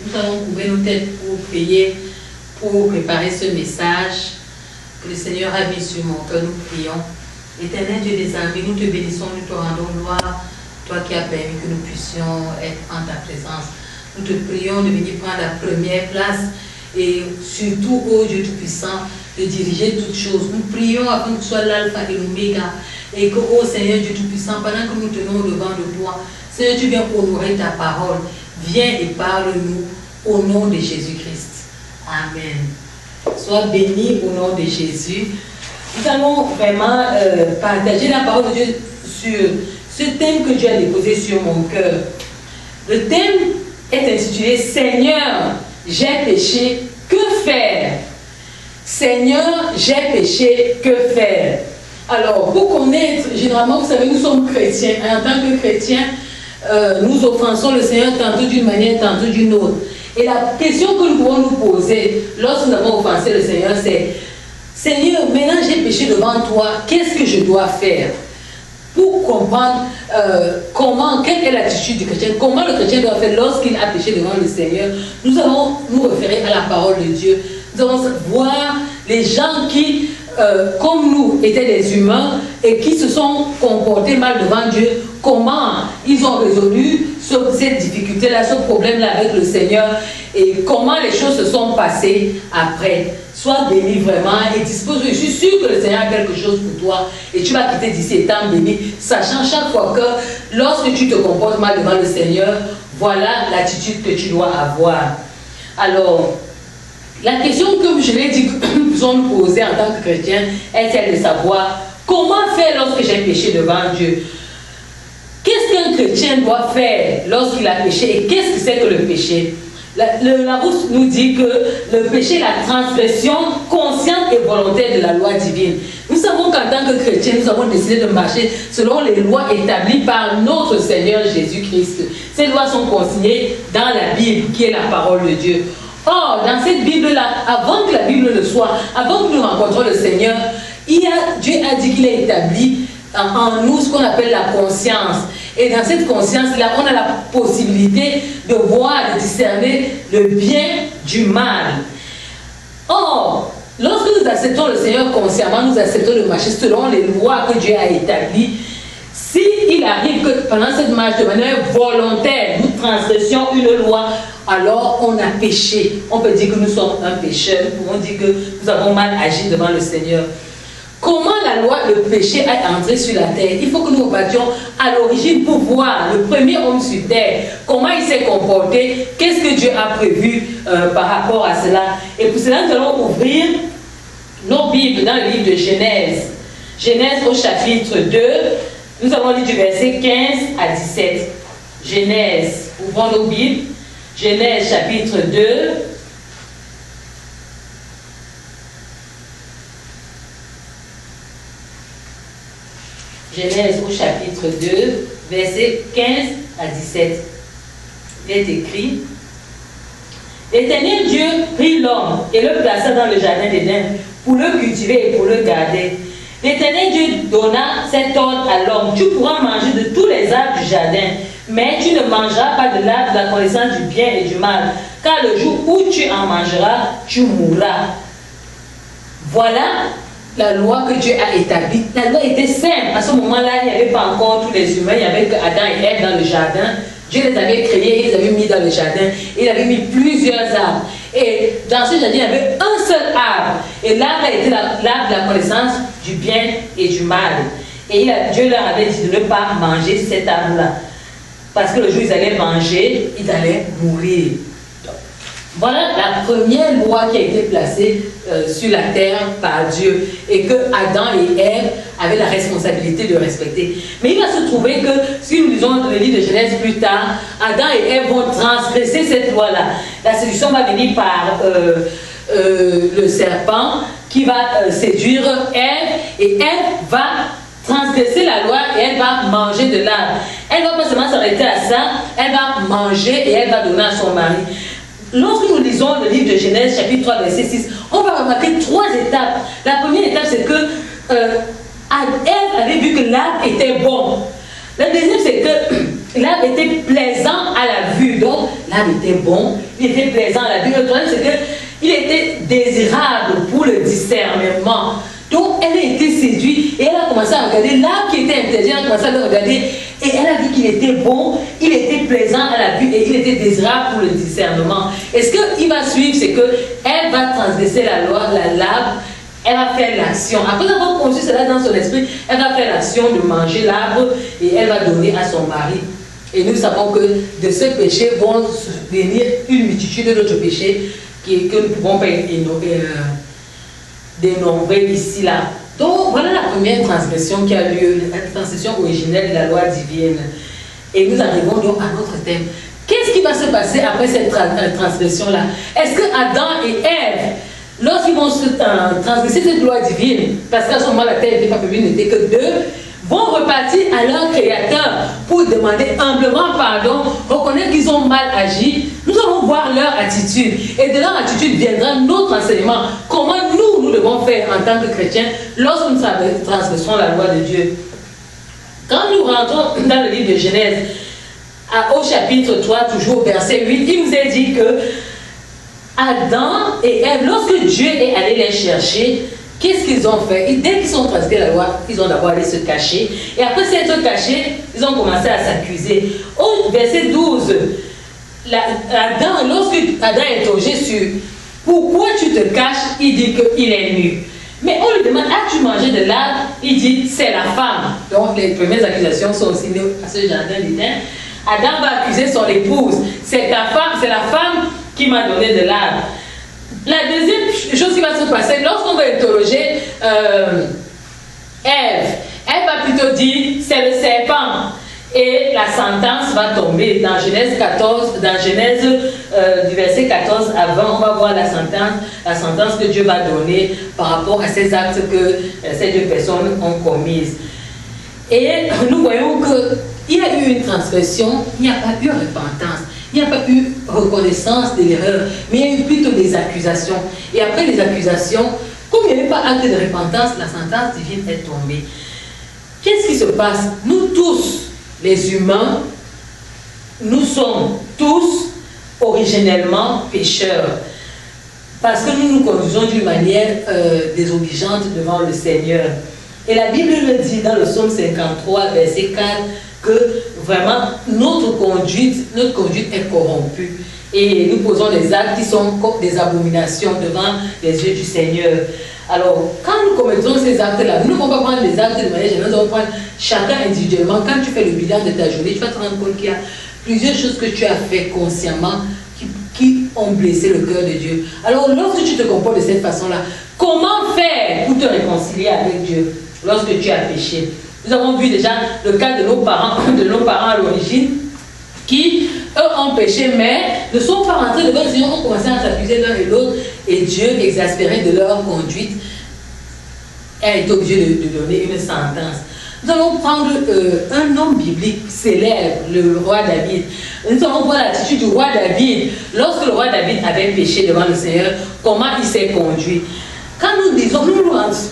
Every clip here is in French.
Nous allons couvrir nos têtes pour prier, pour préparer ce message que le Seigneur a mis sur mon cœur. Nous prions. Éternel Dieu des armées, nous te bénissons, nous te rendons gloire, toi qui as permis que nous puissions être en ta présence. Nous te prions de venir prendre la première place et surtout, ô Dieu Tout-Puissant, de diriger toutes choses. Nous prions afin que tu sois l'alpha et l'oméga et que, ô Seigneur Dieu Tout-Puissant, pendant que nous tenons devant de toi, Seigneur, tu viens honorer ta parole. Viens et parle-nous au nom de Jésus-Christ. Amen. Sois béni au nom de Jésus. Nous allons vraiment partager la parole de Dieu sur ce thème que Dieu a déposé sur mon cœur. Le thème est intitulé « Seigneur, j'ai péché, que faire ?» Seigneur, j'ai péché, que faire? Alors, pour connaître, généralement, vous savez, nous sommes chrétiens. Et en tant que chrétiens, nous offensons le Seigneur tantôt d'une manière, tantôt d'une autre. Et la question que nous pouvons nous poser lorsque nous avons offensé le Seigneur, c'est « Seigneur, maintenant j'ai péché devant toi, qu'est-ce que je dois faire ?» Pour comprendre quelle est l'attitude du chrétien, comment le chrétien doit faire lorsqu'il a péché devant le Seigneur, nous allons nous référer à la parole de Dieu. Nous allons voir les gens qui, comme nous, étaient des humains et qui se sont comportés mal devant Dieu, comment ils ont résolu cette difficulté-là, ce problème-là avec le Seigneur et comment les choses se sont passées après. Sois béni vraiment et dispose. Je suis sûr que le Seigneur a quelque chose pour toi et tu vas quitter d'ici étant béni, sachant chaque fois que lorsque tu te comportes mal devant le Seigneur, voilà l'attitude que tu dois avoir. Alors, la question que je l'ai dit que nous devons nous poser en tant que chrétiens est celle de savoir comment faire lorsque j'ai péché devant Dieu. Qu'est-ce qu'un chrétien doit faire lorsqu'il a péché et qu'est-ce que c'est que le péché? La Rousse nous dit que le péché est la transgression consciente et volontaire de la loi divine. Nous savons qu'en tant que chrétiens, nous avons décidé de marcher selon les lois établies par notre Seigneur Jésus-Christ. Ces lois sont consignées dans la Bible, qui est la parole de Dieu. Or, dans cette Bible-là, avant que la Bible ne soit, avant que nous rencontrions le Seigneur, Dieu a dit qu'il a établi en nous ce qu'on appelle la conscience. Et dans cette conscience-là, on a la possibilité de voir, de discerner le bien du mal. Or, lorsque nous acceptons le Seigneur consciemment, nous acceptons de marcher selon les lois que Dieu a établies. S'il arrive que pendant cette marche de manière volontaire, nous transgressions une loi, alors on a péché. On peut dire que nous sommes un pécheur, nous pouvons dire que nous avons mal agi devant le Seigneur. Comment la loi, le péché est entré sur la terre? Il faut que nous repartions à l'origine pour voir le premier homme sur terre, comment il s'est comporté, qu'est-ce que Dieu a prévu par rapport à cela. Et pour cela, nous allons ouvrir nos Bibles dans le livre de Genèse. Genèse au chapitre 2, nous allons lire du verset 15 à 17. Genèse, ouvrons nos Bibles. Genèse chapitre 2. Genèse au chapitre 2, versets 15 à 17. Il est écrit: L'Éternel Dieu prit l'homme et le plaça dans le jardin d'Éden pour le cultiver et pour le garder. L'Éternel Dieu donna cet ordre à l'homme: Tu pourras manger de tous les arbres du jardin, mais tu ne mangeras pas de l'arbre de la connaissance du bien et du mal, car le jour où tu en mangeras, tu mourras. Voilà la loi que Dieu a établie. La loi était simple. À ce moment-là, il n'y avait pas encore tous les humains. Il y avait que Adam et Ève dans le jardin. Dieu les avait créés, ils les avait mis dans le jardin. Il avait mis plusieurs arbres. Et dans ce jardin, il y avait un seul arbre. Et l'arbre était l'arbre de la connaissance du bien et du mal. Et Dieu leur avait dit de ne pas manger cet arbre-là. Parce que le jour où ils allaient manger, ils allaient mourir. Voilà la première loi qui a été placée sur la terre par Dieu et que Adam et Ève avaient la responsabilité de respecter. Mais il va se trouver que, si nous lisons le livre de Genèse plus tard, Adam et Ève vont transgresser cette loi-là. La séduction va venir par le serpent qui va séduire Ève et Ève va transgresser la loi et elle va manger de l'arbre. Elle ne va pas seulement s'arrêter à ça, elle va manger et elle va donner à son mari. Lorsque nous lisons le livre de Genèse, chapitre 3, verset 6, on va remarquer 3 étapes. La première étape, c'est que Ève avait vu que l'arbre était bon. La deuxième, c'est que l'arbre était plaisant à la vue. Donc, l'arbre était bon il était plaisant à la vue. Le troisième, c'est qu'il était désirable pour le discernement. Donc, elle a été séduite et elle a commencé à regarder l'arbre qui était interdit, elle a commencé à le regarder et elle a vu qu'il était bon, il était plaisant à la vue et il était désirable pour le discernement. Et ce qu'il va suivre, c'est qu'elle va transgresser la loi, l'arbre, elle va faire l'action. Après avoir conçu cela dans son esprit, elle va faire l'action de manger l'arbre et elle va donner à son mari. Et nous savons que de ce péché vont venir une multitude d'autres péchés que nous ne pouvons pas dénombrer ici là. Donc voilà la première transgression qui a lieu, la transgression originelle de la loi divine. Et nous arrivons donc à notre thème. Qu'est-ce qui va se passer après cette transgression-là? Est-ce que Adam et Ève, lorsqu'ils vont se transgresser cette loi divine, parce qu'à ce moment la terre n'était pas publique, n'était que deux, vont repartir à leur Créateur pour demander humblement pardon, reconnaître qu'ils ont mal agi? Nous allons voir leur attitude. Et de leur attitude viendra notre enseignement. Comment nous devons faire en tant que chrétiens lorsque nous transgressons la loi de Dieu. Quand nous rentrons dans le livre de Genèse, au chapitre 3, toujours verset 8, il nous est dit que Adam et Ève, lorsque Dieu est allé les chercher, qu'est-ce qu'ils ont fait? Dès qu'ils ont transgressé la loi, ils ont d'abord allé se cacher. Et après s'être cachés, ils ont commencé à s'accuser. Au verset 12, lorsque Adam est interrogé sur pourquoi tu te caches, il dit qu'il est nu. Mais on lui demande, as-tu mangé de l'arbre? Il dit, c'est la femme. Donc les premières accusations sont aussi à ce jardin d'Éden. Adam va accuser son épouse. C'est la femme qui m'a donné de l'arbre. La deuxième chose qui va se passer, lorsqu'on va interroger Ève, elle va plutôt dire, c'est le serpent. Et la sentence va tomber. Dans Genèse 14, dans Genèse du verset 14 à 20, on va voir la sentence que Dieu va donner par rapport à ces actes que ces deux personnes ont commis. Et nous voyons qu'il y a eu une transgression, il n'y a pas eu repentance. Il n'y a pas eu reconnaissance de l'erreur, mais il y a eu plutôt des accusations. Et après les accusations, comme il n'y avait pas acte de repentance, la sentence divine est tombée. Qu'est-ce qui se passe? Nous tous, les humains, nous sommes tous originellement pécheurs. Parce que nous nous conduisons d'une manière désobligeante devant le Seigneur. Et la Bible le dit dans le psaume 53, verset 4, que vraiment notre conduite est corrompue. Et nous posons des actes qui sont comme des abominations devant les yeux du Seigneur. Alors, quand nous commettons ces actes-là, nous ne pouvons pas prendre les actes de manière générale, nous allons prendre chacun individuellement. Quand tu fais le bilan de ta journée, tu vas te rendre compte qu'il y a plusieurs choses que tu as fait consciemment qui ont blessé le cœur de Dieu. Alors, lorsque tu te comportes de cette façon-là, comment faire pour te réconcilier avec Dieu lorsque tu as péché? Nous avons vu déjà le cas de nos parents à l'origine, qui, eux, ont péché, mais ne sont pas rentrés devant le Seigneur, ont commencé à s'accuser l'un et l'autre, et Dieu, exaspéré de leur conduite, a été obligé de donner une sentence. Nous allons prendre un homme biblique célèbre, le roi David. Nous allons voir l'attitude du roi David. Lorsque le roi David avait péché devant le Seigneur, comment il s'est conduit. Quand nous disons,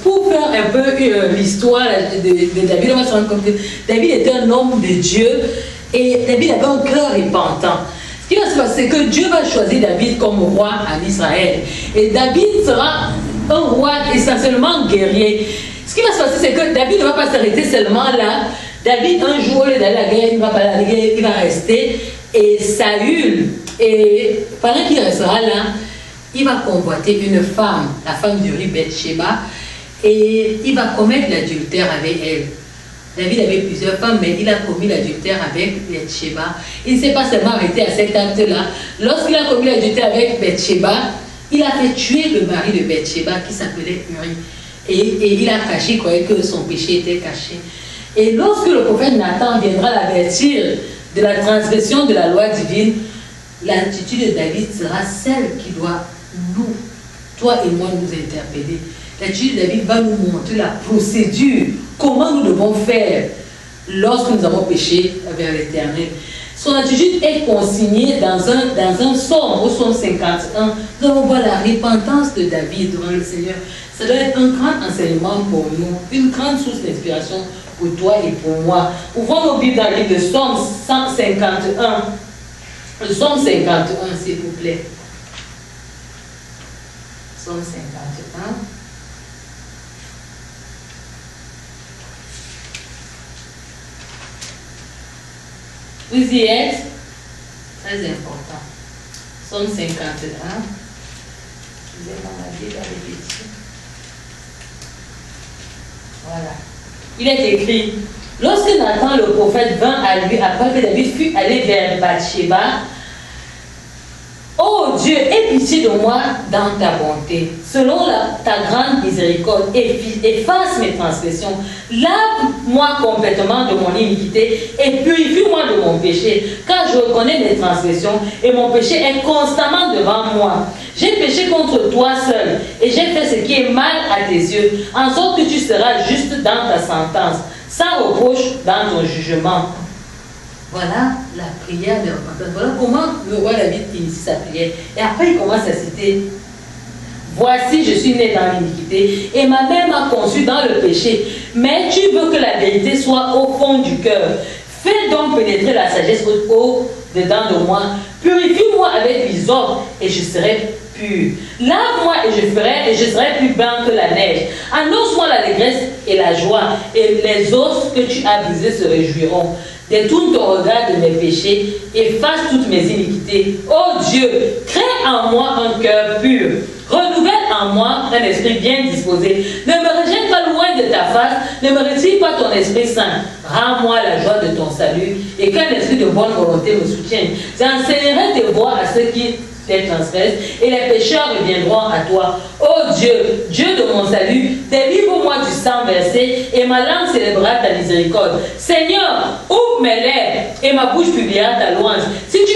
pour faire un peu l'histoire de David, on va se rendre compte que David était un homme de Dieu et David avait un cœur repentant. Ce qui va se passer, c'est que Dieu va choisir David comme roi en Israël. Et David sera un roi essentiellement guerrier. Ce qui va se passer, c'est que David ne va pas s'arrêter seulement là. David, un jour, au lieu d'aller à la guerre, il ne va pas aller à la guerre, il va rester. Et Saül, et pendant qu'il restera là, il va convoiter une femme, la femme d'Uri, Bathsheba, et il va commettre l'adultère avec elle. David avait plusieurs femmes, mais il a commis l'adultère avec Bathsheba. Il ne s'est pas seulement arrêté à cet acte-là. Lorsqu'il a commis l'adultère avec Bathsheba, il a fait tuer le mari de Bathsheba qui s'appelait Uri. Et il a caché, il croyait que son péché était caché. Et lorsque le prophète Nathan viendra l'avertir de la transgression de la loi divine, l'attitude de David sera celle qui doit nous, toi et moi, nous interpeller. L'attitude de David va nous montrer la procédure, comment nous devons faire lorsque nous avons péché vers l'Éternel. Son attitude est consignée dans un psaume, au psaume 51. Nous allons voir la repentance de David devant le Seigneur. Ça doit être un grand enseignement pour nous, une grande source d'inspiration pour toi et pour moi. Ouvrons nos Bibles dans le livre de Psaume 151. Le psaume 51, s'il vous plaît. Psaume 51. Vous y êtes? Très important. Psaume 51. Vous avez remarqué la répétition. Voilà. Il est écrit, lorsque Nathan le prophète vint à lui après que David fut allé vers Bathsheba, ô Dieu, aie pitié de moi dans ta bonté. Selon ta grande miséricorde, efface mes transgressions. Lave-moi complètement de mon iniquité et purifie-moi de mon péché, car je reconnais mes transgressions et mon péché est constamment devant moi. J'ai péché contre toi seul et j'ai fait ce qui est mal à tes yeux, en sorte que tu seras juste dans ta sentence, sans reproche dans ton jugement. Voilà la prière de repentance. Voilà comment le roi David initie sa prière. Et après, il commence à citer, voici, je suis né dans l'iniquité et ma mère m'a conçu dans le péché. Mais tu veux que la vérité soit au fond du cœur. Fais donc pénétrer la sagesse au-dedans de moi. Purifie-moi avec l'hysope et je serai pur. Lave-moi et je serai plus blanc que la neige. Annonce-moi l'allégresse et la joie, et les os que tu as brisés se réjouiront. Détourne ton regard de mes péchés, efface toutes mes iniquités. Ô Dieu, crée en moi un cœur pur. Renouvelle en moi un esprit bien disposé. Ne me rejette pas loin de ta face, ne me retire pas ton esprit saint. Rends-moi la joie de ton salut et qu'un esprit de bonne volonté me soutienne. J'enseignerai tes voies à ceux qui les transgressent et les pécheurs reviendront à toi. Ô Dieu, Dieu de mon salut, délivre-moi du sang versé et ma langue célébrera ta miséricorde. Seigneur, ouvre mes lèvres et ma bouche publiera ta louange. Si tu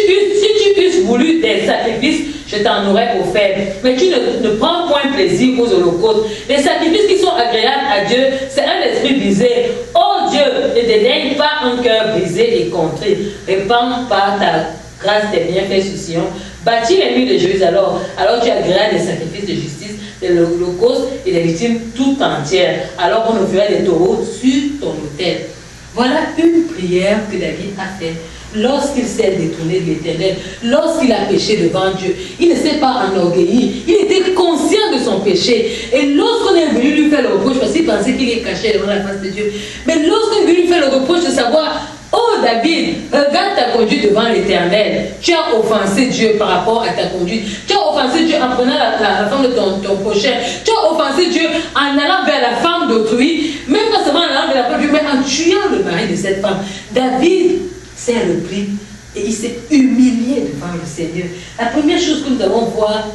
eusses voulu des sacrifices, je t'en aurais offert. Mais tu ne prends point plaisir aux holocaustes. Les sacrifices qui sont agréables à Dieu, c'est un esprit brisé. Ô Dieu, ne dédaigne pas un cœur brisé et contrit. Répands par ta grâce tes bienfaits sur Sion. Bâtis les murs de Jérusalem, alors tu agréas des sacrifices de justice, de l'holocauste et des victimes tout entières. Alors on offrirait des taureaux sur ton autel. Voilà une prière que David a faite lorsqu'il s'est détourné de l'Éternel, lorsqu'il a péché devant Dieu. Il ne s'est pas enorgueilli, il était conscient de son péché. Et lorsqu'on est venu lui faire le reproche, parce qu'il pensait qu'il est caché devant la face de Dieu, mais lorsqu'on est venu lui faire le reproche de savoir, oh David, regarde ta conduite devant l'Éternel. Tu as offensé Dieu par rapport à ta conduite. Tu as offensé Dieu en prenant la femme de ton prochain. Tu as offensé Dieu en allant vers la femme d'autrui. Même pas seulement en allant vers la femme d'autrui, mais en tuant le mari de cette femme. David s'est repris et il s'est humilié devant le Seigneur. La première chose que nous allons voir,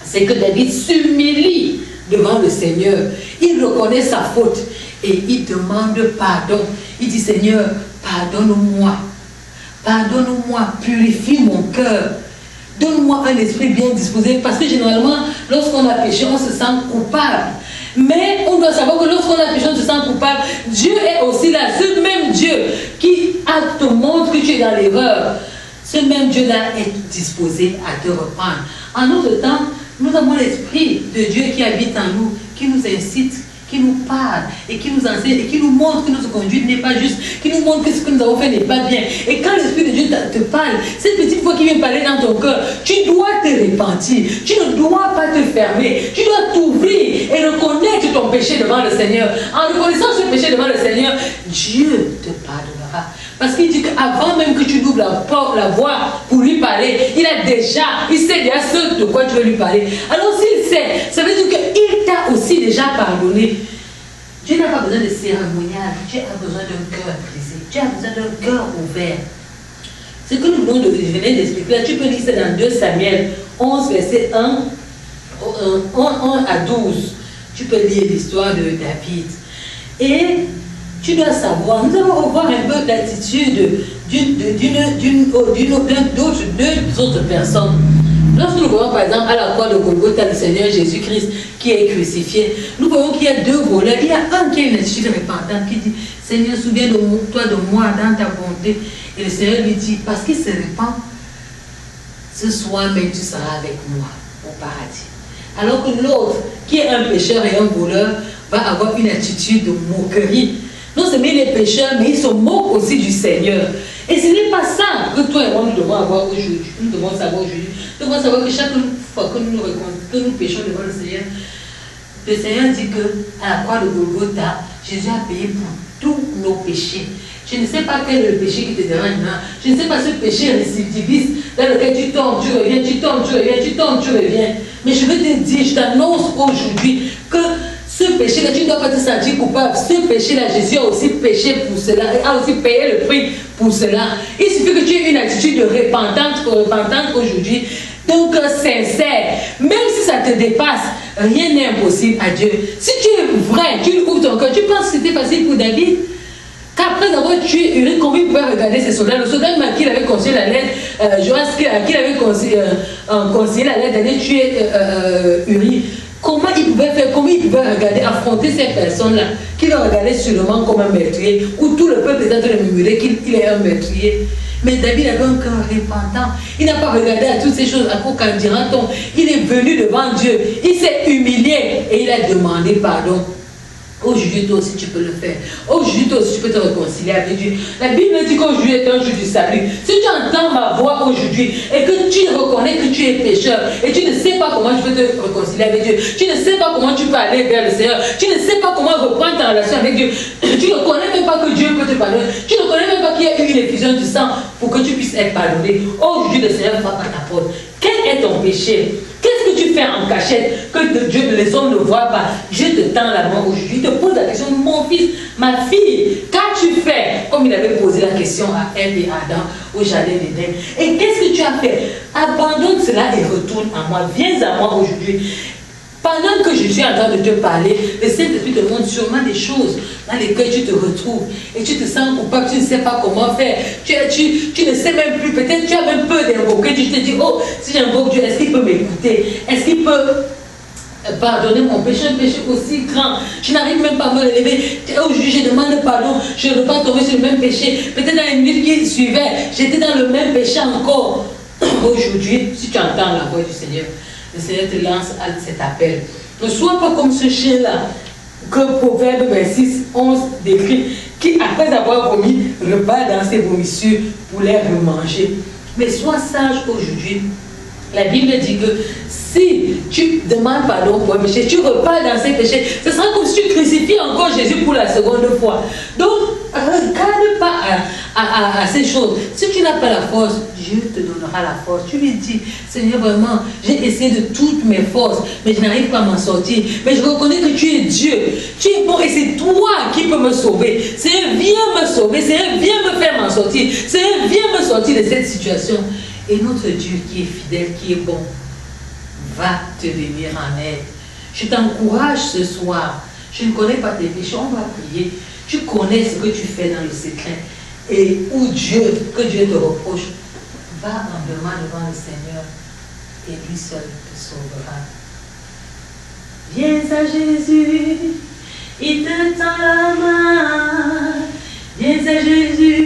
c'est que David s'humilie devant le Seigneur. Il reconnaît sa faute et il demande pardon. Il dit, Seigneur, pardonne-moi, pardonne-moi, purifie mon cœur, donne-moi un esprit bien disposé, parce que généralement, lorsqu'on a péché, on se sent coupable. Mais on doit savoir que lorsqu'on a péché, on se sent coupable. Dieu est aussi là, ce même Dieu qui te montre que tu es dans l'erreur. Ce même Dieu-là est disposé à te reprendre. En notre temps, nous avons l'Esprit de Dieu qui habite en nous, qui nous incite, qui nous parle et qui nous enseigne et qui nous montre que notre conduite n'est pas juste, qui nous montre que ce que nous avons fait n'est pas bien. Et quand l'Esprit de Dieu te parle, cette petite voix qui vient parler dans ton cœur, tu dois te repentir, tu ne dois pas te fermer, tu dois t'ouvrir et reconnaître ton péché devant le Seigneur. En reconnaissant ce péché devant le Seigneur, Dieu te pardonnera. Parce qu'il dit qu'avant même que tu ouvres la voie pour lui parler, il sait déjà ce de quoi tu veux lui parler. Alors s'il sait, ça veut dire qu'il t'a aussi déjà pardonné. Dieu n'a pas besoin de cérémonial, Dieu a besoin d'un cœur brisé, Dieu a besoin d'un cœur ouvert. Ce que nous venons d'expliquer, là, tu peux lire ça dans 2 Samuel 11, verset 1 à 12. Tu peux lire l'histoire de David. Et tu dois savoir, nous allons revoir un peu l'attitude deux autres personnes. Lorsque nous voyons par exemple à la croix de Golgotha le Seigneur Jésus-Christ qui est crucifié, nous voyons qu'il y a 2 voleurs. Il y a un qui a une attitude repentante qui dit, Seigneur, souviens-toi de moi dans ta bonté. Et le Seigneur lui dit, parce qu'il se repent, ce soir même tu seras avec moi au paradis. Alors que l'autre, qui est un pécheur et un voleur, va avoir une attitude de moquerie. Non seulement il est pécheur, mais il se moque aussi du Seigneur. Et ce n'est pas ça que toi et moi nous devons avoir aujourd'hui. Nous devons savoir aujourd'hui. Nous devons savoir que chaque fois que nous péchons devant le Seigneur dit que à la croix de Golgotha, Jésus a payé pour tous nos péchés. Je ne sais pas quel est le péché qui te dérange. Je ne sais pas ce péché récidiviste dans lequel tu tombes, tu reviens, tu tombes, tu reviens, tu tombes, tu reviens. Mais je veux te dire, je t'annonce aujourd'hui que ce péché-là, tu ne dois pas te sentir coupable. Ce péché-là, Jésus a aussi péché pour cela, a aussi payé le prix pour cela. Il suffit que tu aies une attitude de repentante aujourd'hui, donc sincère. Même si ça te dépasse, rien n'est impossible à Dieu. Si tu es vrai, tu ouvres ton cœur, tu penses que c'était facile pour David? Qu'après avoir tué Uri, comment il pouvait regarder ses soldats? Le soldat à qui il avait conseillé la lettre, Joas, à qui il avait conseillé la lettre d'aller tuer Uri, comment il pouvait faire, comment il pouvait regarder, affronter ces personnes-là, qui le regardaient sûrement comme un meurtrier, où tout le peuple était en train de murmurer qu'il est un meurtrier. Mais David avait un cœur repentant. Il n'a pas regardé à toutes ces choses, à quoi qu'en dira-t-on. Il est venu devant Dieu, il s'est humilié et il a demandé pardon. Aujourd'hui, toi aussi, tu peux le faire. Aujourd'hui, toi aussi, tu peux te réconcilier avec Dieu. La Bible dit qu'aujourd'hui est un jour du salut. Si tu entends ma voix aujourd'hui et que tu reconnais que tu es pécheur et tu ne sais pas comment tu peux te réconcilier avec Dieu, tu ne sais pas comment tu peux aller vers le Seigneur, tu ne sais pas comment reprendre ta relation avec Dieu, tu ne connais même pas que Dieu peut te pardonner, tu ne connais même pas qu'il y a eu une effusion du sang pour que tu puisses être pardonné. Aujourd'hui, le Seigneur frappe à ta porte. Quel est ton péché? Qu'est-ce que tu fais en cachette que Dieu, les hommes ne voient pas? Je te tends la main aujourd'hui. Il te pose la question, mon fils, ma fille, qu'as-tu fait? Comme il avait posé la question à Ève et Adam au jardin d'Éden. Et qu'est-ce que tu as fait? Abandonne cela et retourne à moi. Viens à moi aujourd'hui. Pendant que je suis en train de te parler, le Saint-Esprit te montre sûrement des choses dans lesquelles tu te retrouves et tu te sens coupable, tu ne sais pas comment faire, tu ne sais même plus, peut-être tu as même peur d'invoquer, tu te dis, oh, si j'invoque Dieu, est-ce qu'il peut m'écouter? Est-ce qu'il peut pardonner mon péché, un péché aussi grand? Je n'arrive même pas à me relever. Aujourd'hui, je demande pardon, je ne veux pas tomber sur le même péché. Peut-être dans les minutes qui suivaient, j'étais dans le même péché encore. Aujourd'hui, si tu entends la voix du Seigneur, le Seigneur te lance à cet appel. Ne sois pas comme ce chien-là, que Proverbe 26, 11 décrit, qui après avoir vomi, repart dans ses vomissures pour les remanger. Mais sois sage aujourd'hui. La Bible dit que si tu demandes pardon pour un péché, tu repars dans ces péchés, ce sera comme si tu crucifies encore Jésus pour la seconde fois. Donc, regarde pas à ces choses. Si tu n'as pas la force, Dieu te donnera la force. Tu lui dis, Seigneur, vraiment, j'ai essayé de toutes mes forces, mais je n'arrive pas à m'en sortir. Mais je reconnais que tu es Dieu. Tu es bon et c'est toi qui peux me sauver. Seigneur, viens me sauver. Seigneur, viens me faire m'en sortir. Seigneur, viens me sortir de cette situation. Et notre Dieu qui est fidèle, qui est bon, va te venir en aide. Je t'encourage ce soir. Je ne connais pas tes péchés, on va prier. Tu connais ce que tu fais dans le secret. Et où que Dieu te reproche, va humblement devant le Seigneur et lui seul te sauvera. Viens à Jésus, il te tend la main. Viens à Jésus.